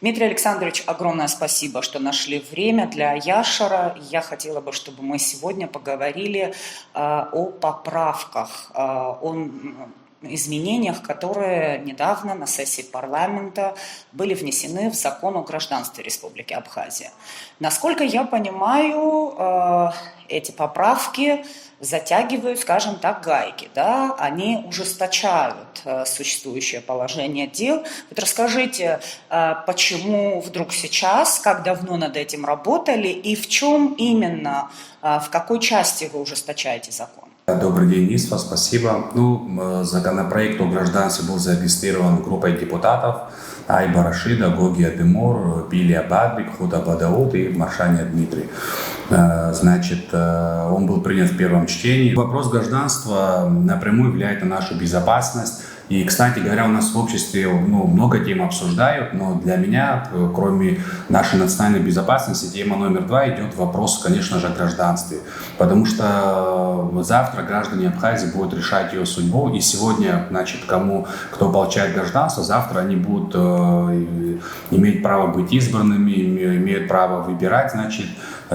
Дмитрий Александрович, огромное спасибо, что нашли время для Яшара. Я хотела бы, чтобы мы сегодня поговорили о поправках, о изменениях, которые недавно на сессии парламента были внесены в закон о гражданстве Республики Абхазия. Насколько я понимаю, эти поправки затягивают, скажем так, гайки, да, они ужесточают существующее положение дел. Вот расскажите, почему вдруг сейчас, как давно над этим работали и в чем именно, в какой части вы ужесточаете закон? Добрый день, Исфа, спасибо. Законопроект о гражданстве был зарегистрирован группой депутатов Айба Рашида, Гогия Демур, Билия Бадрик, Худа Бадаут и Маршаня Дмитрий. Он был принят в первом чтении. Вопрос гражданства напрямую влияет на нашу безопасность. И, кстати говоря, у нас в обществе много тем обсуждают, но для меня, кроме нашей национальной безопасности, тема номер 2 идет вопрос, конечно же, о гражданстве. Потому что завтра граждане Абхазии будут решать ее судьбу, и сегодня, кто получает гражданство, завтра они будут иметь право быть избранными, имеют право выбирать,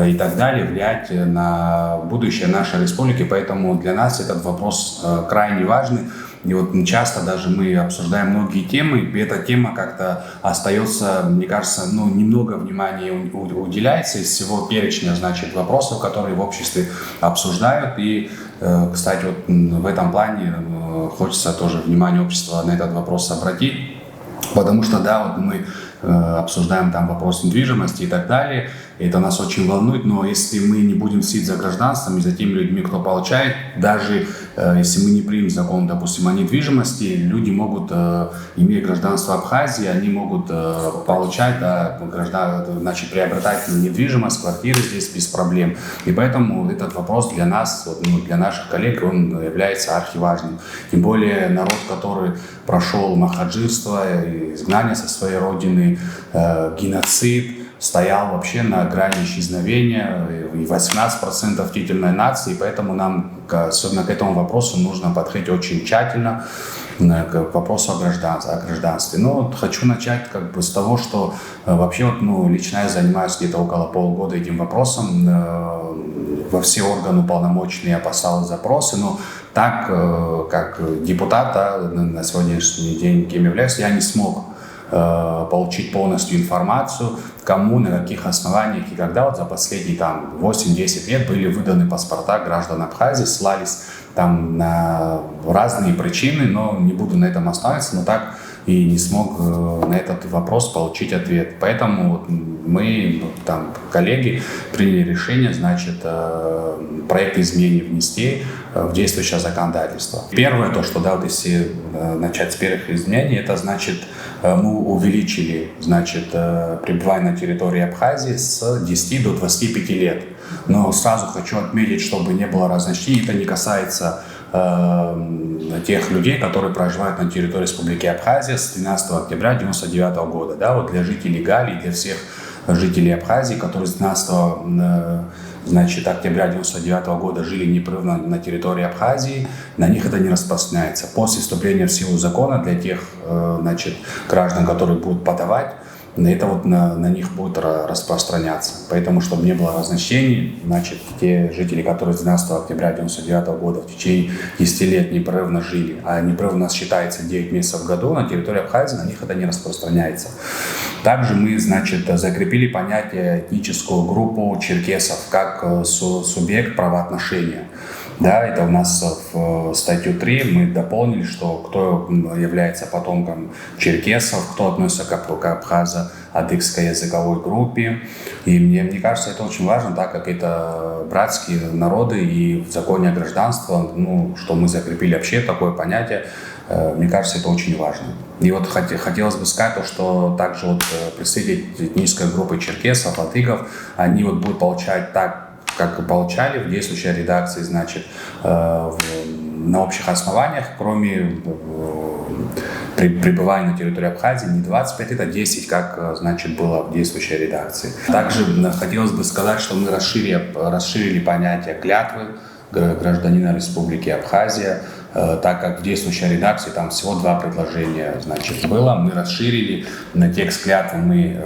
и так далее, влиять на будущее нашей республики. Поэтому для нас этот вопрос крайне важный. И вот часто даже мы обсуждаем многие темы, и эта тема как-то остается, мне кажется, немного внимания уделяется из всего перечня, вопросов, которые в обществе обсуждают. И, кстати, вот в этом плане хочется тоже внимание общества на этот вопрос обратить, потому что, мы обсуждаем там вопрос недвижимости и так далее. И это нас очень волнует, но если мы не будем следить за гражданством и за теми людьми, кто получает, даже если мы не примем закон, допустим, о недвижимости, люди могут, иметь гражданство Абхазии, они могут получать, приобретать недвижимость, квартиры здесь без проблем. И поэтому этот вопрос для нас, для наших коллег, он является архиважным. Тем более народ, который прошел махаджирство, изгнание со своей родины, геноцид, стоял вообще на грани исчезновения, и 18% титульной нации, поэтому нам, особенно к этому вопросу, нужно подходить очень тщательно, к вопросу о гражданстве. Хочу начать с того, что вообще лично я занимаюсь где-то около полгода этим вопросом, во все органы уполномоченные я послал запросы, но так, как депутат, на сегодняшний день, кем являюсь, я не смог получить полностью информацию, кому, на каких основаниях и когда за последние 8-10 лет были выданы паспорта граждан Абхазии, ссылались на разные причины, но не буду на этом останавливаться, но так и не смог на этот вопрос получить ответ. Поэтому мы, коллеги, приняли решение, проект изменений внести в действующее законодательство. Первое, если начать с первых изменений, это мы увеличили, пребывание на территории Абхазии с 10 до 25 лет. Но сразу хочу отметить, чтобы не было разночтений, это не касается тех людей, которые проживают на территории Республики Абхазия с 13 октября 1999 года. Для жителей Галии, для всех жителей Абхазии, которые с 12 октября 1999 года жили непрерывно на территории Абхазии, на них это не распространяется. После вступления в силу закона для тех граждан, которые будут подавать, это на них будет распространяться. Поэтому, чтобы не было разночтений, те жители, которые с 12 октября 1999 года в течение 10 лет непрерывно жили, а непрерывно считается 9 месяцев в году на территории Абхазии, на них это не распространяется. Также мы, закрепили понятие этническую группу черкесов как субъект правоотношения. Это у нас в статью 3 мы дополнили, что кто является потомком черкесов, кто относится к абхазо-адыгской языковой группе. И мне кажется, это очень важно, так как это братские народы, и в законе о гражданстве, что мы закрепили вообще такое понятие, мне кажется, это очень важно. И хотелось бы сказать, что также представители этнической группы черкесов, адыгов, они будут получать так, как и получали в действующей редакции, на общих основаниях, кроме пребывания на территории Абхазии, не 25 лет, а 10, как, было в действующей редакции. Также хотелось бы сказать, что мы расширили понятие клятвы гражданина Республики Абхазия. так как в действующей редакции там всего 2 предложения, значит, было, мы расширили, на текст клятвы мы,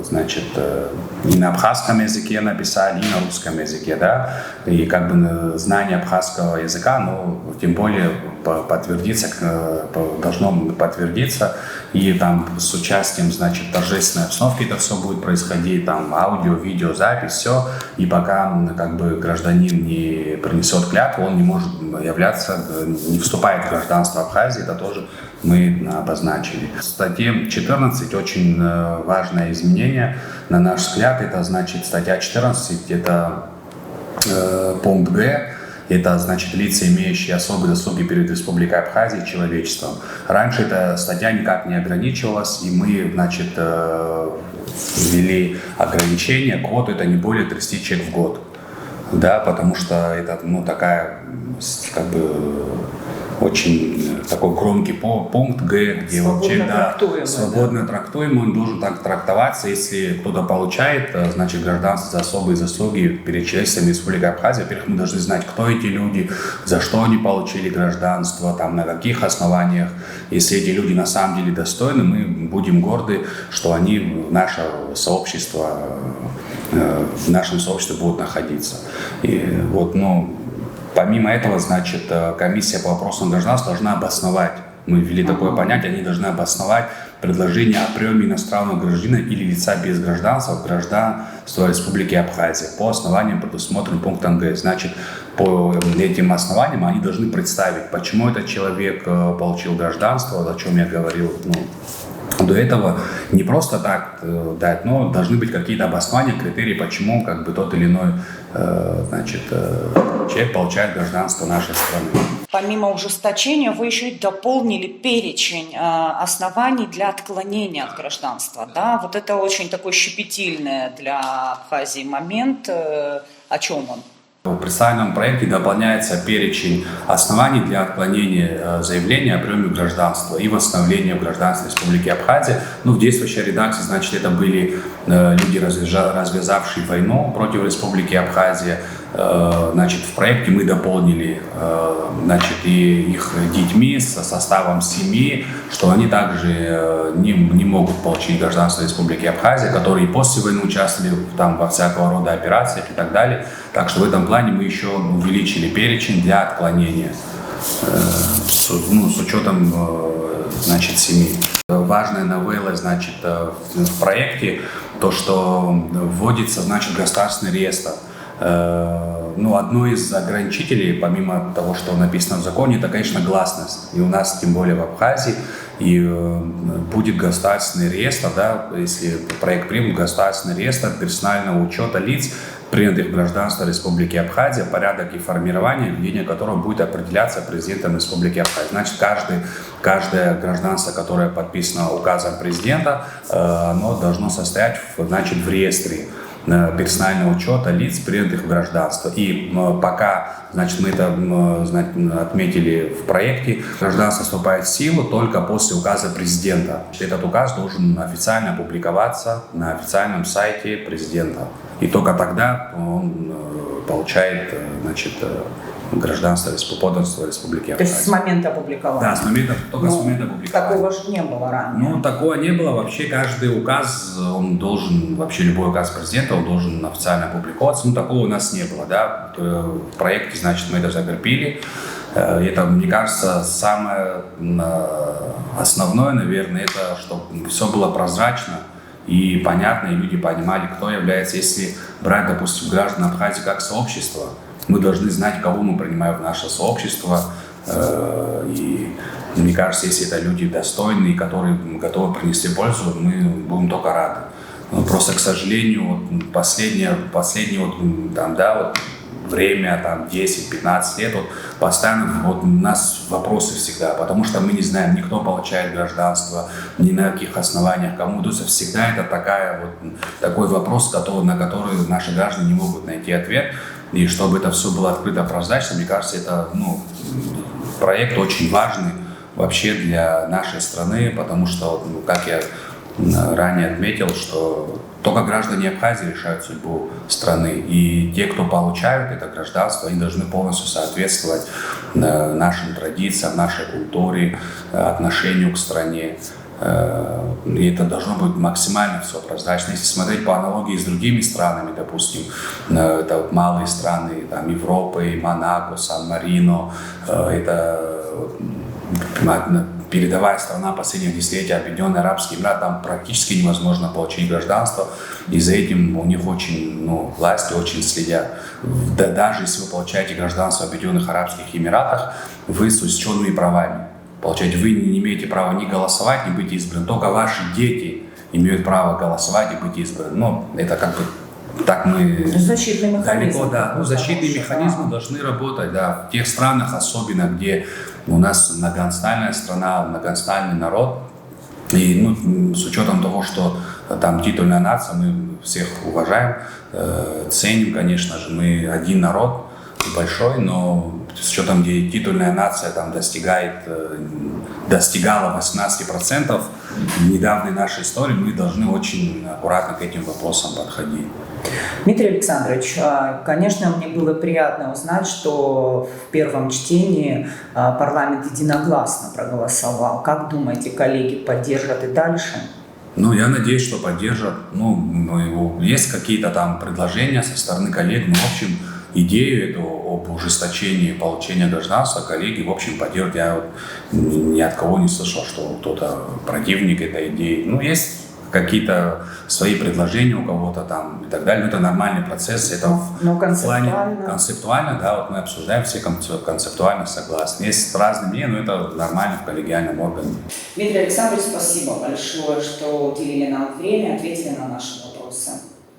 значит, и на абхазском языке написали, и на русском языке, да, и как бы знание абхазского языка, но тем более должно подтвердиться, и там с участием, значит, торжественной обстановки это все будет происходить, там аудио, видео, запись, все, и пока как бы гражданин не принесет клятву, он не может являться, не вступает в гражданство Абхазии, это тоже мы обозначили. В статье 14 очень важное изменение, на наш взгляд, это значит статья 14, это пункт Г, это значит лица, имеющие особые заслуги перед Республикой Абхазия и человечеством. Раньше эта статья никак не ограничивалась, и мы, значит, ввели ограничение, квоту это не более 30 человек в год. Да, потому что это, ну, такая, как бы, очень такой громкий пункт Г, где вообще свободно трактуемый, он должен так трактоваться. Если кто-то получает, значит, гражданство за особые заслуги перед человечеством Республики Абхазия, во-первых, мы должны знать, кто эти люди, за что они получили гражданство, там, на каких основаниях. Если эти люди на самом деле достойны, мы будем горды, что они в нашем сообществе будут находиться. И вот, ну, помимо этого, значит, комиссия по вопросам гражданства должна обосновать, мы ввели такое понятие, они должны обосновать предложение о приеме иностранного гражданина или лица без гражданства в гражданство Республики Абхазия по основаниям, предусмотренным пунктом Г. Значит, по этим основаниям они должны представить, почему этот человек получил гражданство, о чем я говорил, ну, до этого, не просто так дать, но должны быть какие-то обоснования, критерии, почему как бы тот или иной значит, человек получает гражданство нашей страны. Помимо ужесточения, вы еще и дополнили перечень оснований для отклонения от гражданства. Да? Вот это очень такой щепетильный для Абхазии момент. О чем он? В представленном проекте дополняется перечень оснований для отклонения заявления о приеме гражданства и восстановления в гражданстве Республики Абхазия. Ну, в действующей редакции, значит, это были люди, развязавшие войну против Республики Абхазия. Значит, в проекте мы дополнили, значит, и их детьми, со составом семьи, что они также не могут получить гражданство Республики Абхазия, которые после войны участвовали там во всякого рода операциях и так далее. Так что в этом плане мы еще увеличили перечень для отклонения, с учетом, значит, семьи. Важная новелла, значит, в проекте то, что вводится, значит, государственный реестр. Ну, одно из ограничителей, помимо того, что написано в законе, это, конечно, гласность. И у нас, тем более в Абхазии, и будет государственный реестр, да, если проект примут, государственный реестр персонального учета лиц, принятых в гражданство Республики Абхазия, порядок и формирование, введение которого будет определяться президентом Республики Абхазия. Значит, каждое гражданство, которое подписано указом президента, оно должно состоять, значит, в реестре персонального учета лиц, принятых в гражданство. И пока, значит, мы это отметили в проекте, гражданство вступает в силу только после указа президента. Этот указ должен официально опубликоваться на официальном сайте президента. И только тогда он получает, значит, гражданство Республики Абхазия. То есть с момента опубликования? Да, с момента опубликования. Такого же не было ранее. Ну, такого не было. Вообще каждый указ, он должен, вообще любой указ президента, он должен официально опубликоваться. Ну, такого у нас не было, да. В проекте, значит, мы это закрепили. Это, мне кажется, самое основное, наверное, это чтобы все было прозрачно и понятно, и люди понимали, кто является. Если брать, допустим, граждан Абхазии как сообщество, мы должны знать, кого мы принимаем в наше сообщество. И мне кажется, если это люди достойные, которые готовы принести пользу, мы будем только рады. Но просто, к сожалению, вот последнее вот, там, да, вот время, там, 10-15 лет, вот, постоянно вот, у нас вопросы всегда, потому что мы не знаем, ни кто получает гражданство, ни на каких основаниях, кому. То есть всегда это такой вопрос, на который наши граждане не могут найти ответ. И чтобы это все было открыто, прозрачно, мне кажется, это проект очень важный вообще для нашей страны, потому что, как я ранее отметил, что только граждане Абхазии решают судьбу страны. И те, кто получают это гражданство, они должны полностью соответствовать нашим традициям, нашей культуре, отношению к стране. И это должно быть максимально все прозрачно. Если смотреть по аналогии с другими странами, допустим, это вот малые страны там, Европы, Монако, Сан-Марино, это передовая страна последних десятилетий, Объединенные Арабские Эмираты, там практически невозможно получить гражданство, и за этим у них очень, власти очень следят. Даже если вы получаете гражданство в Объединенных Арабских Эмиратах, вы с учтенными правами. Получаете, вы не имеете права ни голосовать, ни быть избран. Только ваши дети имеют право голосовать и быть избраны. Это как бы так мы... Защитный механизм. Далеко, да. Защитные механизмы должны работать, да. В тех странах особенно, где у нас многонациональная страна, многонациональный народ. И с учетом того, что там титульная нация, мы всех уважаем, ценим, конечно же, мы один народ большой, но с учетом, где титульная нация там достигала 18% в недавней нашей истории, мы должны очень аккуратно к этим вопросам подходить. Дмитрий Александрович, конечно, мне было приятно узнать, что в первом чтении парламент единогласно проголосовал. Как думаете, коллеги поддержат и дальше? Я надеюсь, что поддержат. Есть какие-то там предложения со стороны коллег, но, в общем, идею эту об ужесточении получения гражданства коллеги, в общем, поддерживают. Я ни от кого не слышал, что кто-то противник этой идеи. Есть какие-то свои предложения у кого-то там и так далее. Это нормальный процесс. Это в плане концептуально, да, мы обсуждаем, все концептуально согласны. Есть разные мнения, но это нормально в коллегиальном органе. Дмитрий Александрович, спасибо большое, что уделили нам время, ответили на наши вопросы.